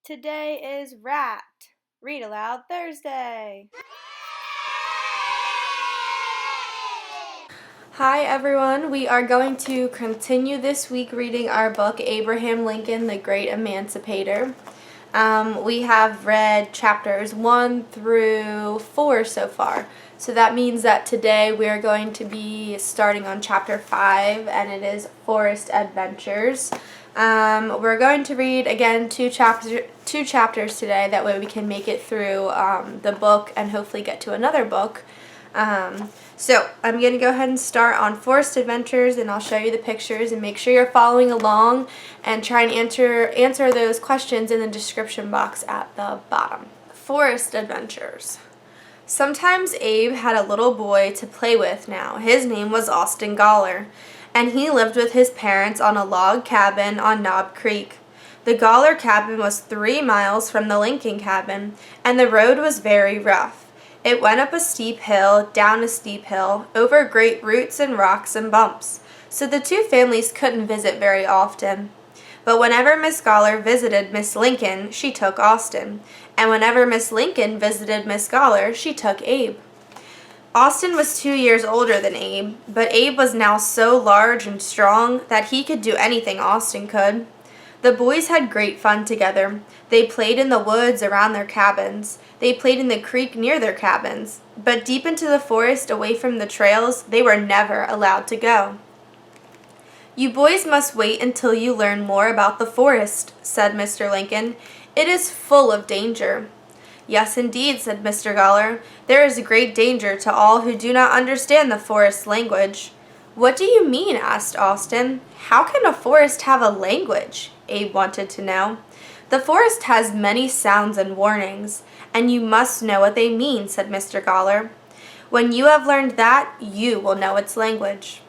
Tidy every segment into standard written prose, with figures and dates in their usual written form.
Today is Rat. Read Aloud Thursday. Hi everyone, we are going to continue this week reading our book, Abraham Lincoln, the Great Emancipator. We have read chapters 1 through 4 so far. So that means that today we are going to be starting on chapter 5, and it is Forest Adventures. We're going to read again two chapters today. That way we can make it through the book and hopefully get to another book. So I'm going to go ahead and start on Forest Adventures, and I'll show you the pictures, and make sure you're following along and try and answer those questions in the description box at the bottom. Forest Adventures. Sometimes Abe had a little boy to play with now. His name was Austin Goller, and he lived with his parents on a log cabin on Knob Creek. The Goller cabin was 3 miles from the Lincoln cabin, and the road was very rough. It went up a steep hill, down a steep hill, over great roots and rocks and bumps, so the two families couldn't visit very often. But whenever Miss Goller visited Miss Lincoln, she took Austin, and whenever Miss Lincoln visited Miss Goller, she took Abe. Austin was 2 years older than Abe, but Abe was now so large and strong that he could do anything Austin could. The boys had great fun together. They played in the woods around their cabins. They played in the creek near their cabins. But deep into the forest, away from the trails, they were never allowed to go. "You boys must wait until you learn more about the forest," said Mr. Lincoln. "It is full of danger." "Yes, indeed," said Mr. Goller. "There is great danger to all who do not understand the forest language." "What do you mean?" asked Austin. "How can a forest have a language?" Abe wanted to know. "The forest has many sounds and warnings, and you must know what they mean," said Mr. Goller. "When you have learned that, you will know its language."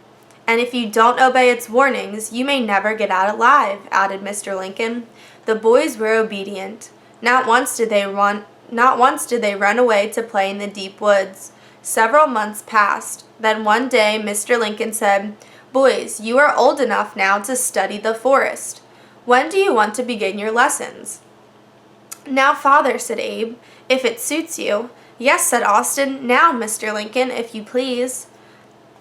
"And if you don't obey its warnings, you may never get out alive," added Mr. Lincoln. The boys were obedient. Not once did they run away to play in the deep woods. Several months passed. Then one day Mr. Lincoln said, "Boys, you are old enough now to study the forest. When do you want to begin your lessons?" "Now, Father," said Abe, "if it suits you." "Yes," said Austin, "now, Mr. Lincoln, if you please."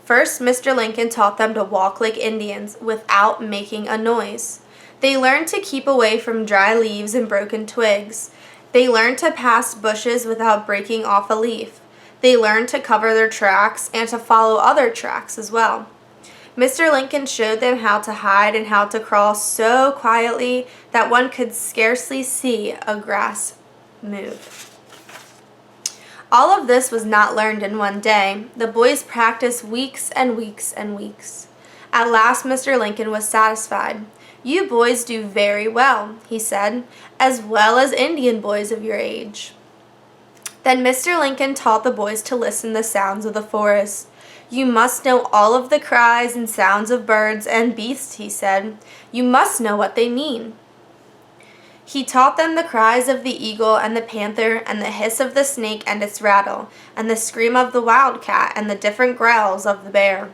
First, Mr. Lincoln taught them to walk like Indians, without making a noise. They learned to keep away from dry leaves and broken twigs. They learned to pass bushes without breaking off a leaf. They learned to cover their tracks and to follow other tracks as well. Mr. Lincoln showed them how to hide and how to crawl so quietly that one could scarcely see a grass move. All of this was not learned in one day. The boys practiced weeks and weeks and weeks. At last Mr. Lincoln was satisfied. "You boys do very well," he said, "as well as Indian boys of your age." Then Mr. Lincoln taught the boys to listen to the sounds of the forest. "You must know all of the cries and sounds of birds and beasts," he said. "You must know what they mean." He taught them the cries of the eagle and the panther, and the hiss of the snake and its rattle, and the scream of the wildcat and the different growls of the bear.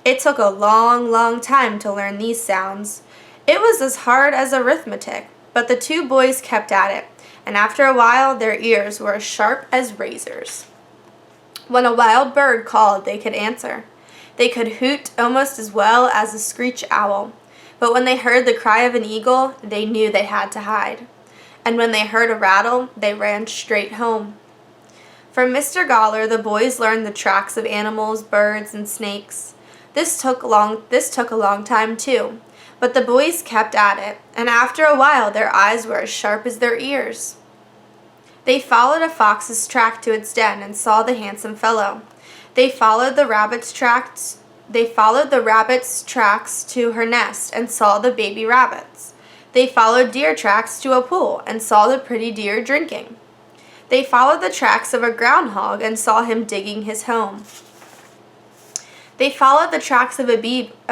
It took a long, long time to learn these sounds. It was as hard as arithmetic, but the two boys kept at it, and after a while their ears were as sharp as razors. When a wild bird called, they could answer. They could hoot almost as well as a screech owl. But when they heard the cry of an eagle, they knew they had to hide. And when they heard a rattle, they ran straight home. From Mr. Goller, the boys learned the tracks of animals, birds, and snakes. This took a long time too, but the boys kept at it, and after a while their eyes were as sharp as their ears. They followed a fox's track to its den and saw the handsome fellow. They followed the rabbit's tracks to her nest and saw the baby rabbits. They followed deer tracks to a pool and saw the pretty deer drinking. They followed the tracks of a groundhog and saw him digging his home. They followed the tracks of a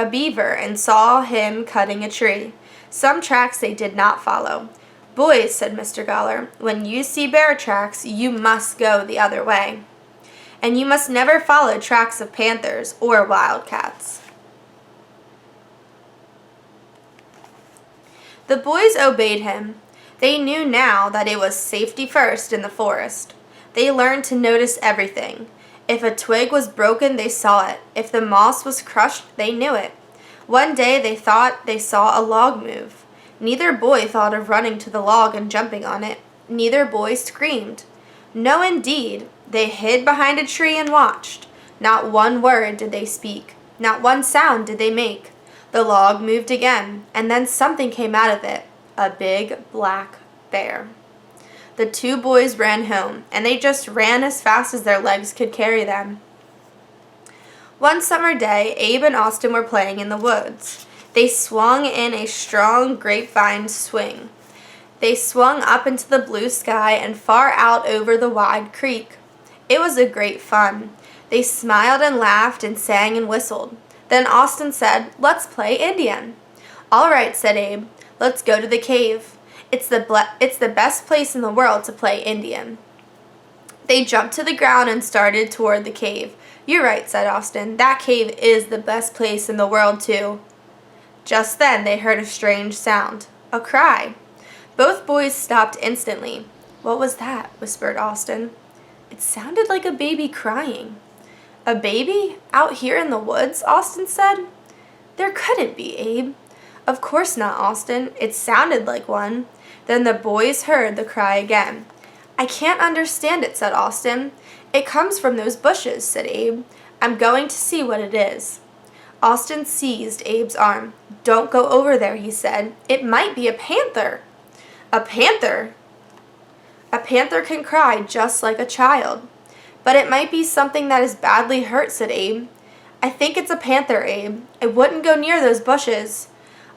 beaver and saw him cutting a tree. Some tracks they did not follow. "Boys," said Mr. Goller, "when you see bear tracks, you must go the other way. And you must never follow tracks of panthers or wildcats." The boys obeyed him. They knew now that it was safety first in the forest. They learned to notice everything. If a twig was broken, they saw it. If the moss was crushed, they knew it. One day they thought they saw a log move. Neither boy thought of running to the log and jumping on it. Neither boy screamed. No, indeed. They hid behind a tree and watched. Not one word did they speak. Not one sound did they make. The log moved again, and then something came out of it. A big black bear. The two boys ran home, and they just ran as fast as their legs could carry them. One summer day, Abe and Austin were playing in the woods. They swung in a strong grapevine swing. They swung up into the blue sky and far out over the wide creek. It was a great fun. They smiled and laughed and sang and whistled. Then Austin said, "Let's play Indian." "All right," said Abe. "Let's go to the cave. It's the best place in the world to play Indian." They jumped to the ground and started toward the cave. "You're right," said Austin. "That cave is the best place in the world, too." Just then they heard a strange sound, a cry. Both boys stopped instantly. "What was that?" whispered Austin. "It sounded like a baby crying." "A baby? Out here in the woods?" Austin said. "There couldn't be, Abe." "Of course not, Austin. It sounded like one." Then the boys heard the cry again. "I can't understand it," said Austin. "It comes from those bushes," said Abe. "I'm going to see what it is." Austin seized Abe's arm. "Don't go over there," he said. "It might be a panther." "A panther?" "A panther can cry just like a child." "But it might be something that is badly hurt," said Abe. "I think it's a panther, Abe. I wouldn't go near those bushes."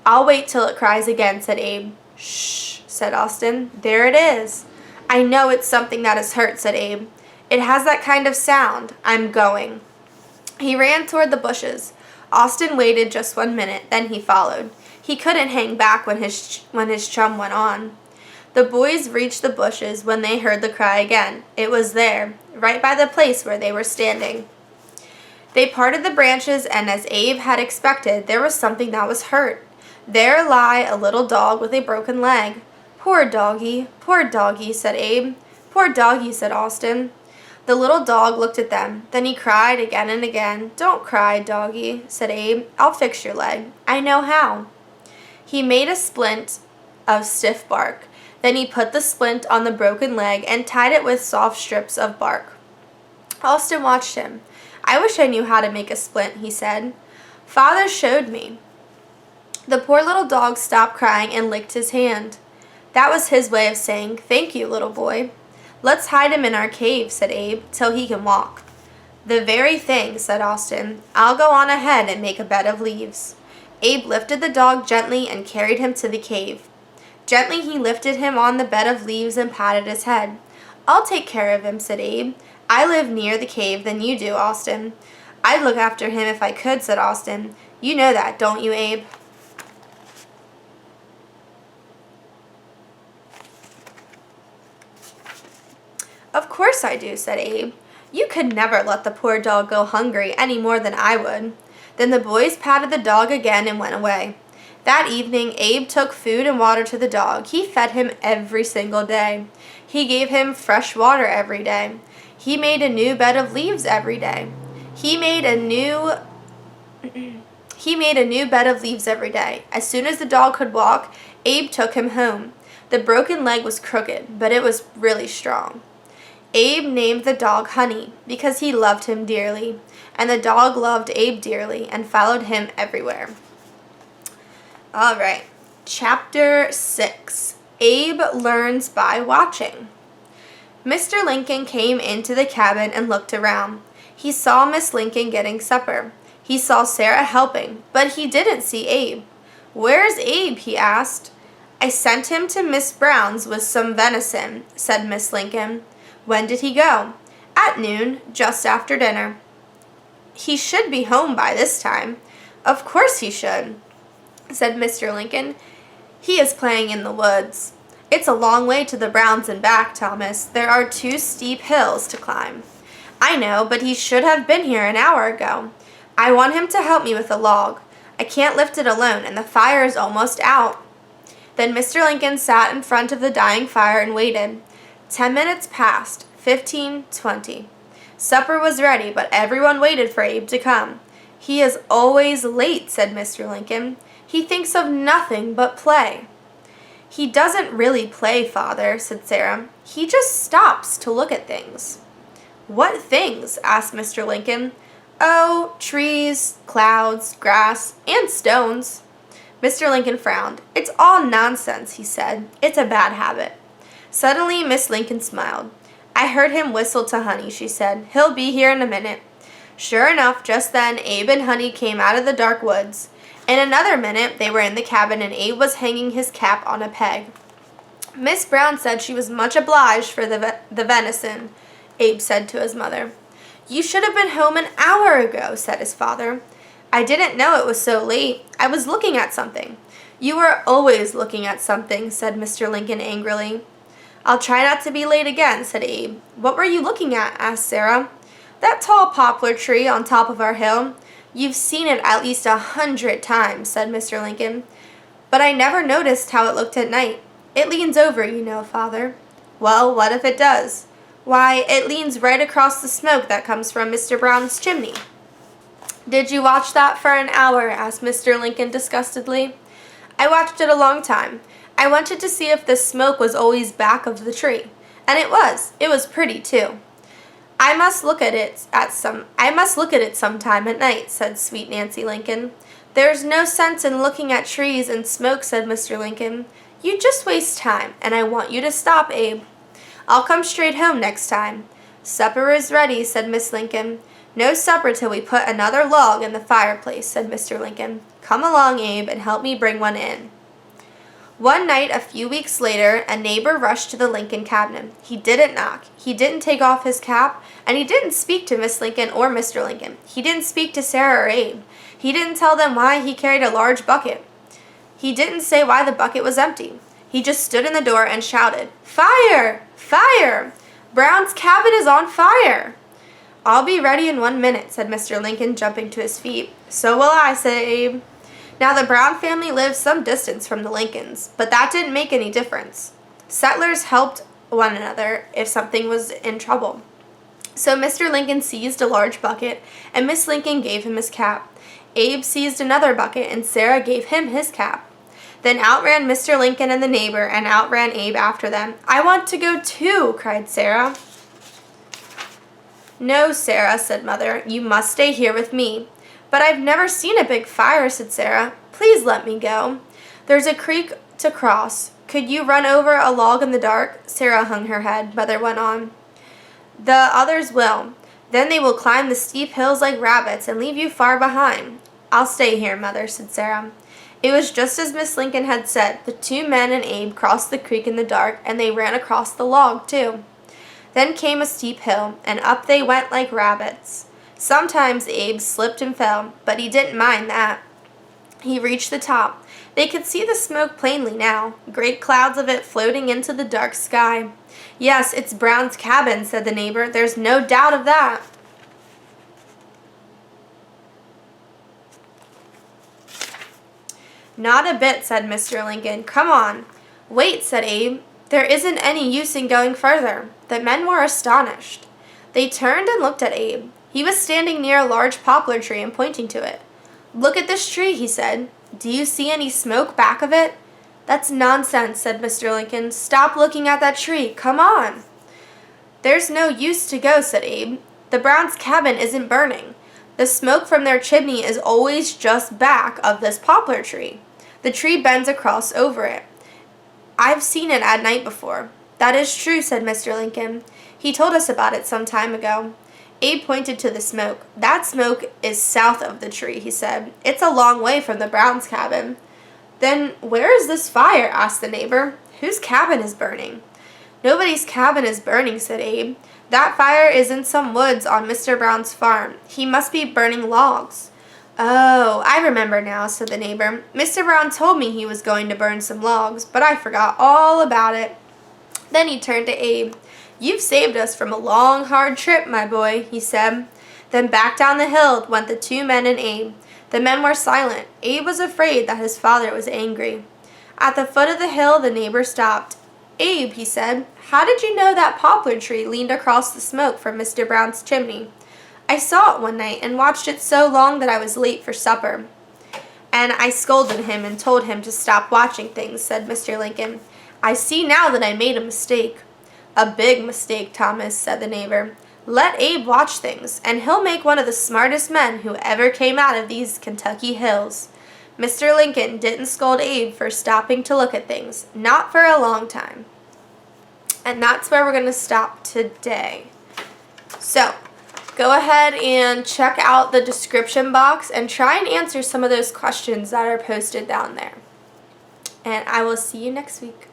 "I'll wait till it cries again," said Abe. "Shh," said Austin. "There it is." "I know it's something that is hurt," said Abe. "It has that kind of sound. I'm going." He ran toward the bushes. Austin waited just 1 minute, then he followed. He couldn't hang back when his chum went on. The boys reached the bushes when they heard the cry again. It was there, right by the place where they were standing. They parted the branches, and as Abe had expected, there was something that was hurt. There lay a little dog with a broken leg. Poor doggy, said Abe. "Poor doggy," said Austin. The little dog looked at them. Then he cried again and again. "Don't cry, doggy," said Abe. "I'll fix your leg. I know how." He made a splint of stiff bark. Then he put the splint on the broken leg and tied it with soft strips of bark. Austin watched him. "I wish I knew how to make a splint," he said. "Father showed me." The poor little dog stopped crying and licked his hand. That was his way of saying, "Thank you, little boy." "Let's hide him in our cave," said Abe, "till he can walk." "The very thing," said Austin. "I'll go on ahead and make a bed of leaves." Abe lifted the dog gently and carried him to the cave. Gently he lifted him on the bed of leaves and patted his head. "I'll take care of him," said Abe. "I live nearer the cave than you do, Austin." "I'd look after him if I could," said Austin. "You know that, don't you, Abe?" "Of course I do," said Abe. "You could never let the poor dog go hungry any more than I would." Then the boys patted the dog again and went away. That evening, Abe took food and water to the dog. He fed him every single day. He gave him fresh water every day. He made a new bed of leaves every day. He made a new bed of leaves every day. As soon as the dog could walk, Abe took him home. The broken leg was crooked, but it was really strong. Abe named the dog Honey because he loved him dearly, and the dog loved Abe dearly and followed him everywhere. All right, Chapter 6. Abe Learns by Watching. Mr. Lincoln came into the cabin and looked around. He saw Miss Lincoln getting supper. He saw Sarah helping, but he didn't see Abe. "Where's Abe?" he asked. "I sent him to Miss Brown's with some venison," said Miss Lincoln. "When did he go?" "At noon, just after dinner." "He should be home by this time." "Of course he should," said Mr. Lincoln. "He is playing in the woods." "It's a long way to the Browns and back, Thomas. There are 2 steep hills to climb." "I know, but he should have been here an hour ago." "I want him to help me with a log. I can't lift it alone, and the fire is almost out." Then Mr. Lincoln sat in front of the dying fire and waited. 10 minutes passed, 15, 20. Supper was ready, but everyone waited for Abe to come. "He is always late," said Mr. Lincoln. "He thinks of nothing but play." "He doesn't really play, Father," said Sarah. "He just stops to look at things." "What things?" asked Mr. Lincoln. "Oh, trees, clouds, grass, and stones." Mr. Lincoln frowned. "It's all nonsense," he said. "It's a bad habit." Suddenly, Miss Lincoln smiled. "I heard him whistle to Honey," she said. "He'll be here in a minute." Sure enough, just then, Abe and Honey came out of the dark woods. In another minute, they were in the cabin and Abe was hanging his cap on a peg. "Miss Brown said she was much obliged for the venison," Abe said to his mother. "You should have been home an hour ago," said his father. "I didn't know it was so late. I was looking at something." "You are always looking at something," said Mr. Lincoln angrily. "I'll try not to be late again," said Abe. "What were you looking at?" asked Sarah. "That tall poplar tree on top of our hill. You've seen it at least 100 times," said Mr. Lincoln. "But I never noticed how it looked at night. It leans over, you know, Father." "Well, what if it does?" "Why, it leans right across the smoke that comes from Mr. Brown's chimney." "Did you watch that for an hour?" asked Mr. Lincoln disgustedly. "I watched it a long time. I wanted to see if the smoke was always back of the tree. And it was. It was pretty, too." I must look at it sometime at night," said sweet Nancy Lincoln. "There's no sense in looking at trees and smoke," said Mr. Lincoln. "You just waste time, and I want you to stop, Abe." "I'll come straight home next time." "Supper is ready," said Miss Lincoln. "No supper till we put another log in the fireplace," said Mr. Lincoln. "Come along, Abe, and help me bring one in." One night, a few weeks later, a neighbor rushed to the Lincoln cabin. He didn't knock. He didn't take off his cap, and he didn't speak to Miss Lincoln or Mr. Lincoln. He didn't speak to Sarah or Abe. He didn't tell them why he carried a large bucket. He didn't say why the bucket was empty. He just stood in the door and shouted, "Fire! Fire! Brown's cabin is on fire!" "I'll be ready in 1 minute," said Mr. Lincoln, jumping to his feet. "So will I," said Abe. Now the Brown family lived some distance from the Lincolns, but that didn't make any difference. Settlers helped one another if something was in trouble. So Mr. Lincoln seized a large bucket, and Miss Lincoln gave him his cap. Abe seized another bucket, and Sarah gave him his cap. Then out ran Mr. Lincoln and the neighbor, and out ran Abe after them. "I want to go too," cried Sarah. "No, Sarah," said Mother, "you must stay here with me." "But I've never seen a big fire," said Sarah. "Please let me go." "There's a creek to cross. Could you run over a log in the dark?" Sarah hung her head. Mother went on. "The others will. Then they will climb the steep hills like rabbits and leave you far behind." "I'll stay here, Mother," said Sarah. It was just as Miss Lincoln had said. The two men and Abe crossed the creek in the dark, and they ran across the log, too. Then came a steep hill, and up they went like rabbits. Sometimes Abe slipped and fell, but he didn't mind that. He reached the top. They could see the smoke plainly now, great clouds of it floating into the dark sky. "Yes, it's Brown's cabin," said the neighbor. "There's no doubt of that." "Not a bit," said Mr. Lincoln. "Come on." "Wait," said Abe. "There isn't any use in going further." The men were astonished. They turned and looked at Abe. He was standing near a large poplar tree and pointing to it. "Look at this tree," he said. "Do you see any smoke back of it?" "That's nonsense," said Mr. Lincoln. "Stop looking at that tree. Come on." "There's no use to go," said Abe. "The Browns' cabin isn't burning. The smoke from their chimney is always just back of this poplar tree. The tree bends across over it. I've seen it at night before." "That is true," said Mr. Lincoln. "He told us about it some time ago." Abe pointed to the smoke. "That smoke is south of the tree," he said. "It's a long way from the Browns' cabin." "Then where is this fire?" asked the neighbor. "Whose cabin is burning?" "Nobody's cabin is burning," said Abe. "That fire is in some woods on Mr. Brown's farm. He must be burning logs." "Oh, I remember now," said the neighbor. "Mr. Brown told me he was going to burn some logs, but I forgot all about it." Then he turned to Abe. "You've saved us from a long, hard trip, my boy," he said. Then back down the hill went the two men and Abe. The men were silent. Abe was afraid that his father was angry. At the foot of the hill, the neighbor stopped. "Abe," he said, "how did you know that poplar tree leaned across the smoke from Mr. Brown's chimney?" "I saw it one night and watched it so long that I was late for supper. And I scolded him and told him to stop watching things," said Mr. Lincoln. "I see now that I made a mistake." "A big mistake, Thomas," said the neighbor. "Let Abe watch things, and he'll make one of the smartest men who ever came out of these Kentucky hills." Mr. Lincoln didn't scold Abe for stopping to look at things, not for a long time. And that's where we're going to stop today. So, go ahead and check out the description box and try and answer some of those questions that are posted down there. And I will see you next week.